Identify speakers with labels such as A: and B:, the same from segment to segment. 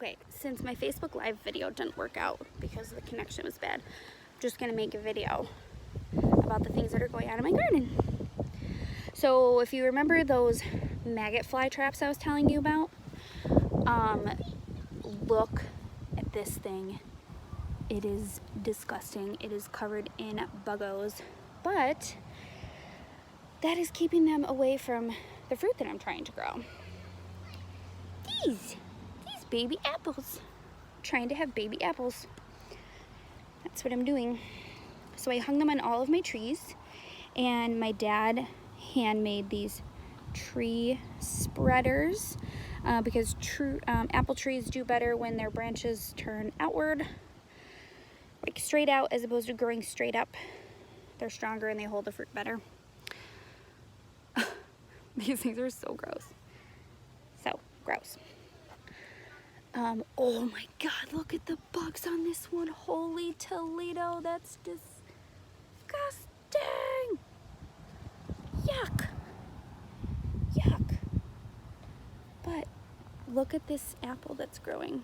A: Okay, since my Facebook Live video didn't work out because the connection was bad, I'm just gonna make a video about the things that are going on in my garden. So if you remember those maggot fly traps I was telling you about, look at this thing. It is disgusting. It is covered in buggos, but that is keeping them away from the fruit that I'm trying to grow. These baby apples. I'm trying to have baby apples. That's what I'm doing. So I hung them on all of my trees, and my dad handmade these tree spreaders because apple trees do better when their branches turn outward, like straight out, as opposed to growing straight up. They're stronger and they hold the fruit better. These things are so gross. So gross. Oh my God, look at the bugs on this one. Holy Toledo, that's disgusting. Yuck. Yuck. But look at this apple that's growing.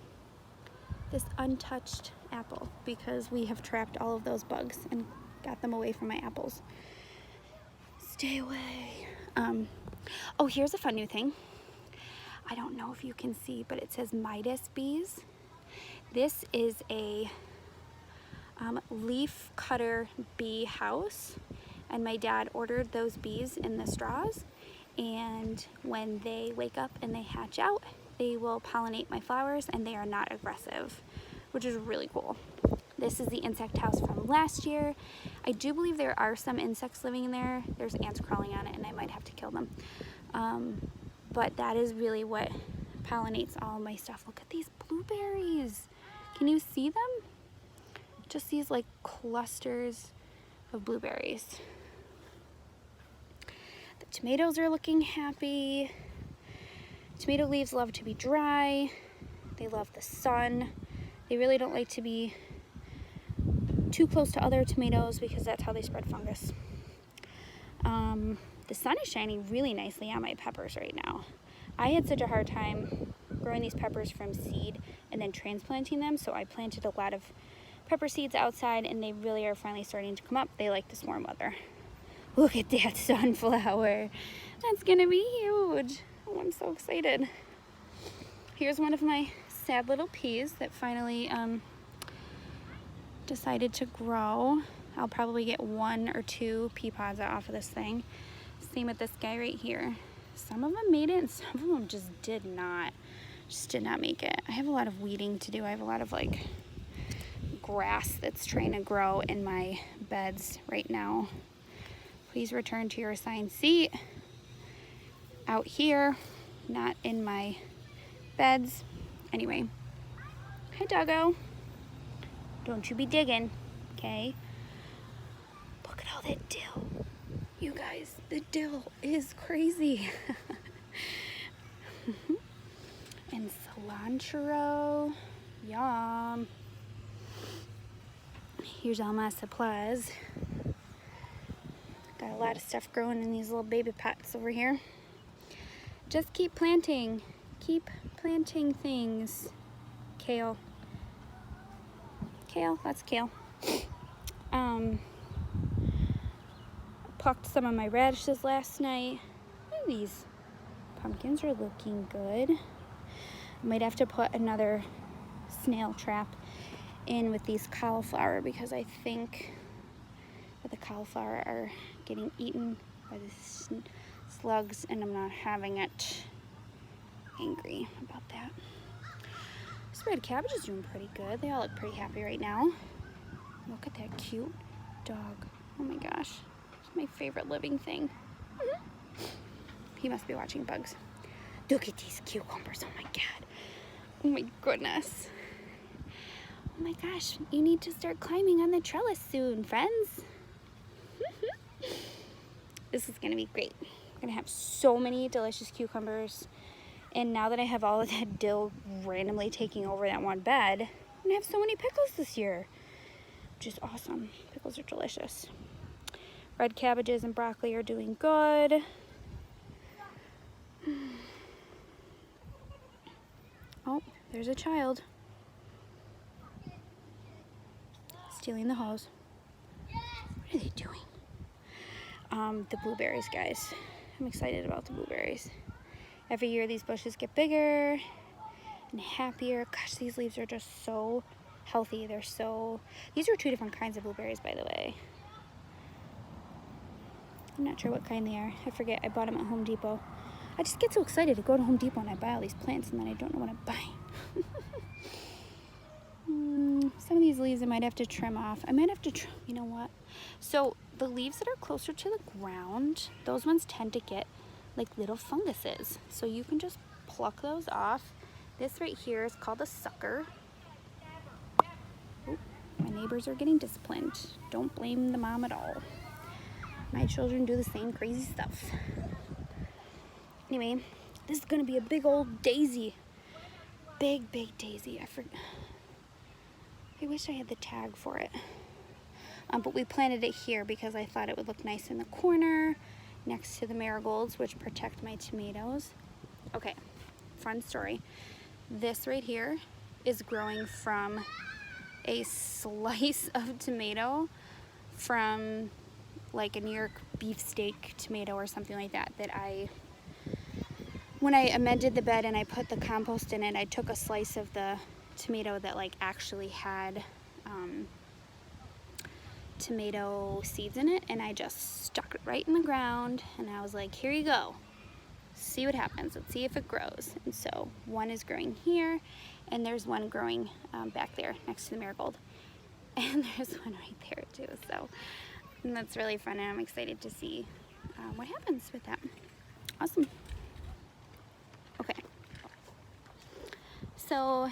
A: This untouched apple, because we have trapped all of those bugs and got them away from my apples. Stay away. Oh, here's a fun new thing. I don't know if you can see, but it says Midas bees. This is a leaf cutter bee house, and my dad ordered those bees in the straws, and when they wake up and they hatch out, they will pollinate my flowers, and they are not aggressive, which is really cool. This is the insect house from last year. I do believe there are some insects living in there. There's ants crawling on it, and I might have to kill them. But that is really what pollinates all my stuff. Look at these blueberries. Can you see them? Just these like clusters of blueberries. The tomatoes are looking happy. Tomato leaves love to be dry. They love the sun. They really don't like to be too close to other tomatoes because that's how they spread fungus. The sun is shining really nicely on my peppers right now. I had such a hard time growing these peppers from seed and then transplanting them, so I planted a lot of pepper seeds outside, and they really are finally starting to come up. They like this warm weather. Look at that sunflower. That's gonna be huge. Oh, I'm so excited. Here's one of my sad little peas that finally decided to grow. I'll probably get 1 or 2 pea pods off of this thing. Same with this guy right here. Some of them made it and some of them just did not make it. I have a lot of weeding to do. I have a lot of like grass that's trying to grow in my beds right now. Please return to your assigned seat. Out here, not in my beds. Anyway, hi doggo. Don't you be digging, okay? Look at all that dill. You guys, the dill is crazy. And cilantro, yum. Here's all my supplies. Got a lot of stuff growing in these little baby pots over here. Just keep planting things. Kale, that's kale. Plucked some of my radishes last night. Ooh, these pumpkins are looking good. I might have to put another snail trap in with these cauliflower because I think that the cauliflower are getting eaten by the slugs, and I'm not having it. Angry about that. This red cabbage is doing pretty good. They all look pretty happy right now. Look at that cute dog. Oh my gosh. It's my favorite living thing. He must be watching bugs. Look at these cucumbers. Oh my God. Oh my goodness. Oh my gosh. You need to start climbing on the trellis soon, friends. This is going to be great. I'm going to have so many delicious cucumbers. And now that I have all of that dill randomly taking over that one bed, I'm going to have so many pickles this year, which is awesome. Pickles are delicious. Red cabbages and broccoli are doing good. Oh, There's a child stealing the hose. What are they doing? The blueberries, guys. I'm excited about the blueberries. Every year these bushes get bigger and happier. Gosh, these leaves are just so healthy. These are 2 different kinds of blueberries, by the way. I'm not sure what kind they are. I forget. I bought them at Home Depot. I just get so excited to go to Home Depot and I buy all these plants and then I don't know what I'm buying. Some of these leaves I might have to trim off. I might have to you know what? So the leaves that are closer to the ground, those ones tend to get like little funguses. So you can just pluck those off. This right here is called a sucker. Oh, my neighbors are getting disciplined. Don't blame the mom at all. My children do the same crazy stuff. Anyway, this is gonna be a big old daisy. Big daisy. I wish I had the tag for it. But we planted it here because I thought it would look nice in the corner next to the marigolds, which protect my tomatoes. Okay, fun story. This right here is growing from a slice of tomato from like a New York beefsteak tomato or something like that, when I amended the bed and I put the compost in it, I took a slice of the tomato that like actually had tomato seeds in it, and I just stuck it right in the ground, and I was like, here you go, see what happens, let's see if it grows. And so one is growing here, and there's one growing back there next to the marigold, and there's one right there too. So and that's really fun, and I'm excited to see what happens with that. Awesome. Okay, so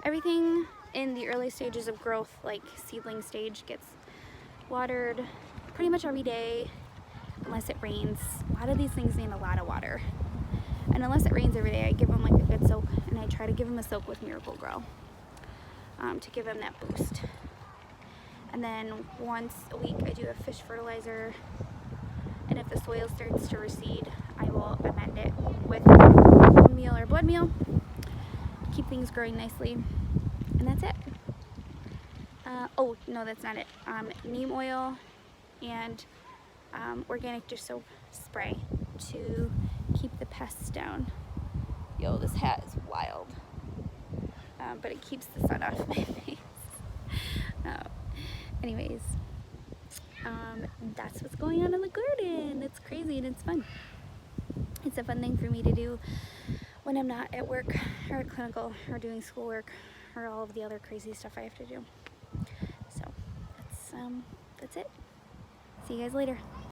A: everything in the early stages of growth, like seedling stage, gets watered pretty much every day unless it rains. A lot of these things need a lot of water, and unless it rains every day, I give them like a good soak, and I try to give them a soak with Miracle-Gro to give them that boost. And then once a week I do a fish fertilizer, and if the soil starts to recede, I will amend it with bone meal or blood meal to keep things growing nicely. And that's it. Oh, no, that's not it. Neem oil and organic dish soap spray to keep the pests down. Yo, this hat is wild. But it keeps the sun off my face. Anyways, that's what's going on in the garden. It's crazy and it's fun. It's a fun thing for me to do when I'm not at work or at clinical or doing schoolwork or all of the other crazy stuff I have to do. So that's it. See you guys later.